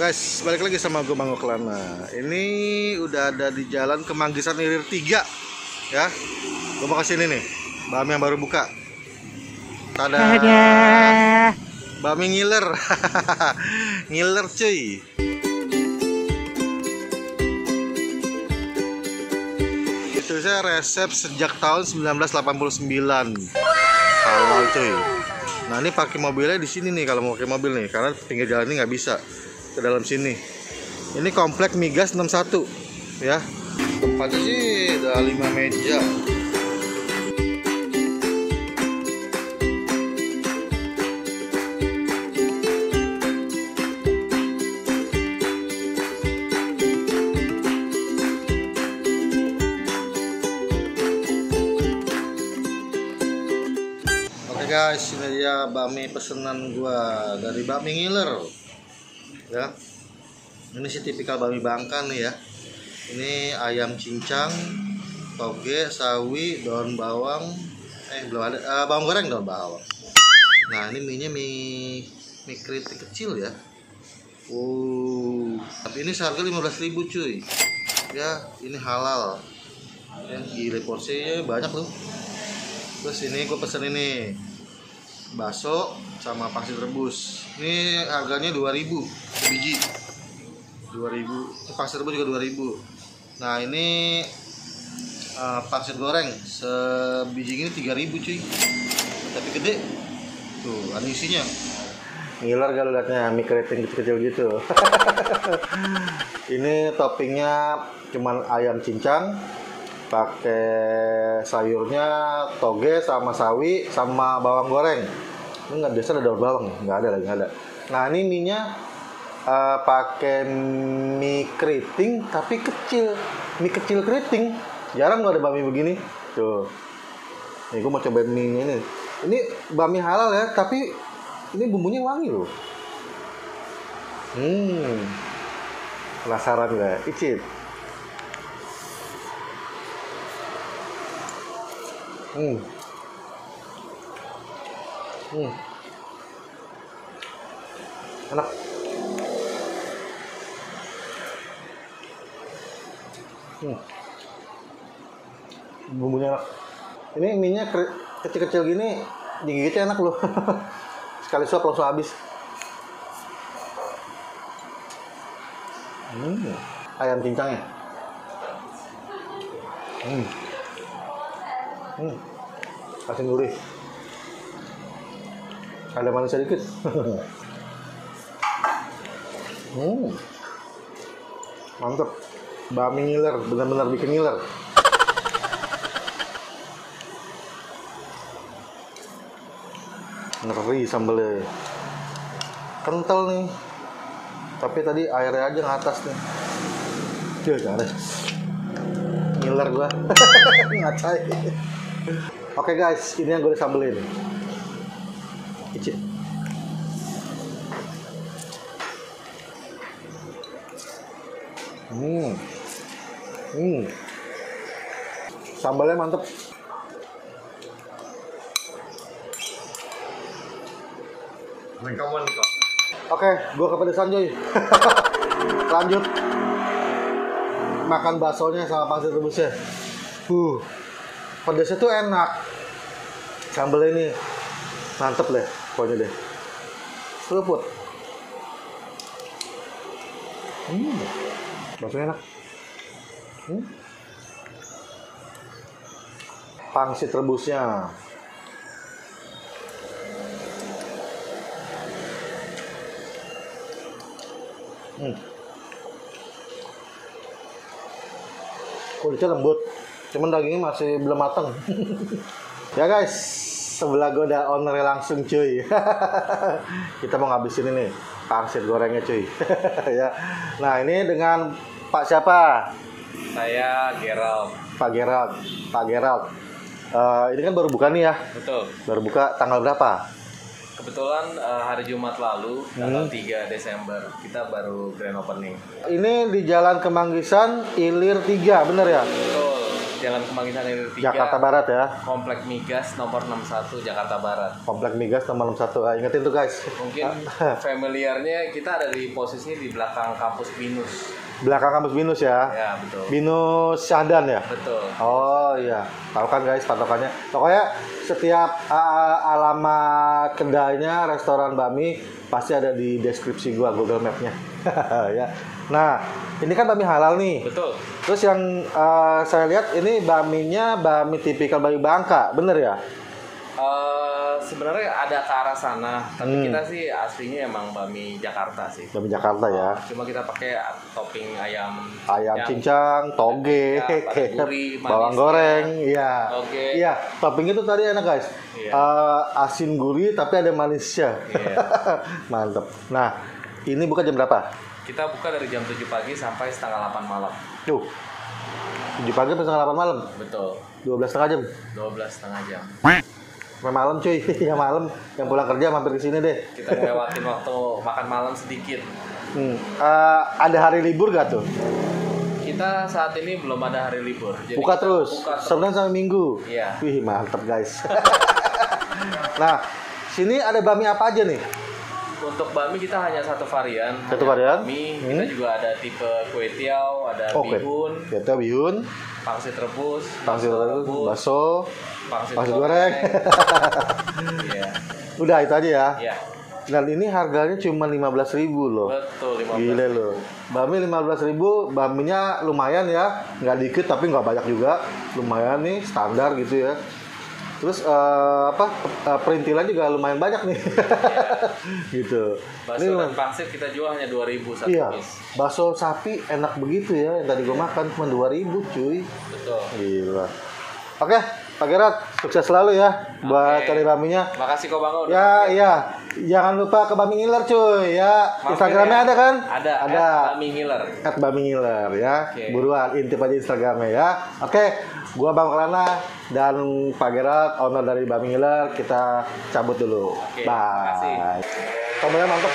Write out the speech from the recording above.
Guys, balik lagi sama gue Bang Oklana. Ini udah ada di jalan Kemanggisan Ilir 3 ya. Gue mau kasih ini nih, Bami yang baru buka. Tada, Bami ngiler. Ngiler cuy. Itu saya resep sejak tahun 1989. Halal cuy. Nah ini pakai mobilnya di sini nih kalau mau pakai mobil nih, karena pinggir jalan ini nggak bisa ke dalam sini. Ini komplek Migas 61 ya. Tempatnya sih ada 5 meja. Oke guys, ini dia bami pesanan gua dari Bami Ngiler ya. Ini sih tipikal bami Bangka nih ya. Ini ayam cincang, toge, sawi, daun bawang, belum ada bawang goreng, daun bawang. Nah ini mie nya mie kritik kecil ya. Tapi ini seharga 15.000 cuy ya. Ini halal ya, gila porsinya banyak loh. Terus ini gue pesen ini bakso sama pangsit rebus. Ini harganya 2.000 sebiji. 2.000. Pangsit rebus juga 2.000. Nah, ini pangsit goreng sebiji ini 3.000 cuy. Tapi gede. Tuh, ada isinya. Ngiler gak lu liatnya, mie keriting kecil-kecil gitu. Ini toppingnya cuman ayam cincang, pakai sayurnya toge sama sawi sama bawang goreng. Ini nggak biasa ada daun bawang nih, nggak ada. Nah ini mie-nya pakai mie keriting tapi kecil, mie kecil keriting. Jarang nggak ada bami begini. Tuh, nih gue mau cobain mie ini. Ini bami halal ya, tapi ini bumbunya wangi loh. Penasaran nggak? Icip. Enak. Bumbunya enak. Ini mie-nya kecil-kecil gini, digigitnya enak loh. Sekali suap langsung habis. Ayam cincangnya. Asin gurih. Ada manis sedikit. Mantep. Bami ngiler, benar-benar bikin ngiler. Ngeri sambelnya. Kental nih. Tapi tadi airnya aja ngatas nih. Dia jangan. Ngiler gua. Ngacai. Oke guys, ini yang gue udah sambelin. Icip. Sambalnya mantep. Oke, gue kepedesan Joy. Lanjut makan baksonya sama pangsit rebusnya. Pedasnya tuh enak. Sambal ini mantep deh, pokoknya deh. Seruput. Baksonya enak. Pangsit rebusnya. Kulitnya lembut, cuman dagingnya masih belum matang. Ya guys, sebelah gue ada ownernya langsung cuy. Kita mau ngabisin ini pangsit gorengnya cuy. Ya. Nah ini dengan Pak siapa? Saya Gerald. Pak Gerald. Ini kan baru buka nih ya. Betul. Baru buka tanggal berapa? Kebetulan hari Jumat lalu, tanggal 3 Desember, kita baru grand opening. Ini di Jalan Kemanggisan Ilir 3, bener ya? Betul. Jalan Kemanggisan RW 3, Jakarta Barat ya. Komplek Migas nomor 61 Jakarta Barat. Komplek Migas nomor 61. Ah, ingetin tuh guys. Mungkin familiarnya kita ada di posisi di belakang kampus Binus. Belakang kampus Binus ya. Ya, betul. Binus Syahdan ya. Betul. Oh iya, tahu kan guys patokannya. Pokoknya setiap alamat kedainya, restoran Bami pasti ada di deskripsi gua Google Map-nya. Ya. Nah, ini kan Bami halal nih. Betul. Terus yang saya lihat ini baminya bami tipikal Bami Bangka, bener ya? Sebenarnya ada ke arah sana, tapi kita sih aslinya emang Bami Jakarta sih. Bami Jakarta ya. Cuma kita pakai topping ayam Ayam cincang, toge, ya, pada gurih, bawang manisnya, goreng, iya. toge. Iya, topping itu tadi enak guys. Iya. Asin gurih tapi ada manisnya. Iya. Mantep. Nah, ini buka jam berapa? Kita buka dari jam 7 pagi sampai setengah 8 malam. Tuh. 7 pagi sampai setengah 8 malam. Betul. 12,5 jam. 12,5 jam. Sampai malam cuy. Ya malam yang pulang kerja mampir ke sini deh. Kita ngelewatin waktu makan malam sedikit. Ada hari libur gak tuh? Kita saat ini belum ada hari libur. Jadi Buka kita terus. buka terus. Senin sampai Minggu. Iya. Wih, mantep guys. Nah, sini ada bami apa aja nih? Untuk bakmi kita hanya satu varian. Satu hanya varian? Bakmi. Kita juga ada tipe kue tiaw, ada Oke. bihun, Kita bihun, pangsit rebus, pangsit rebus, bakso, pangsit pangsit goreng. Iya. Udah itu aja ya. Iya. Dan ini harganya cuma 15.000 loh. Betul, 15. Gile loh. Bami 15.000, baminya lumayan ya, nggak dikit tapi nggak banyak juga, lumayan nih standar gitu ya. Terus perintilan juga lumayan banyak nih, gitu. Bakso dan pangsit kita jual hanya 2.000 satu Iya, piece. bakso sapi enak begitu ya, yang tadi gue makan cuma 2.000 cuy. Betul. Gila. Oke, Pak Gerard, sukses selalu ya buat cari baminya. Makasih kok Bang. Ya, iya. Jangan lupa ke Bami Ngiler cuy ya. Instagramnya ada kan? Ada. Bami Ngiler. Bami Ngiler ya. Oke. Buruan intip aja Instagramnya ya. Oke, gua Bang Kelana dan Pak Gerard, owner dari Bami Ngiler. Kita cabut dulu. Oke, Bye. makasih. Tombolnya mantap.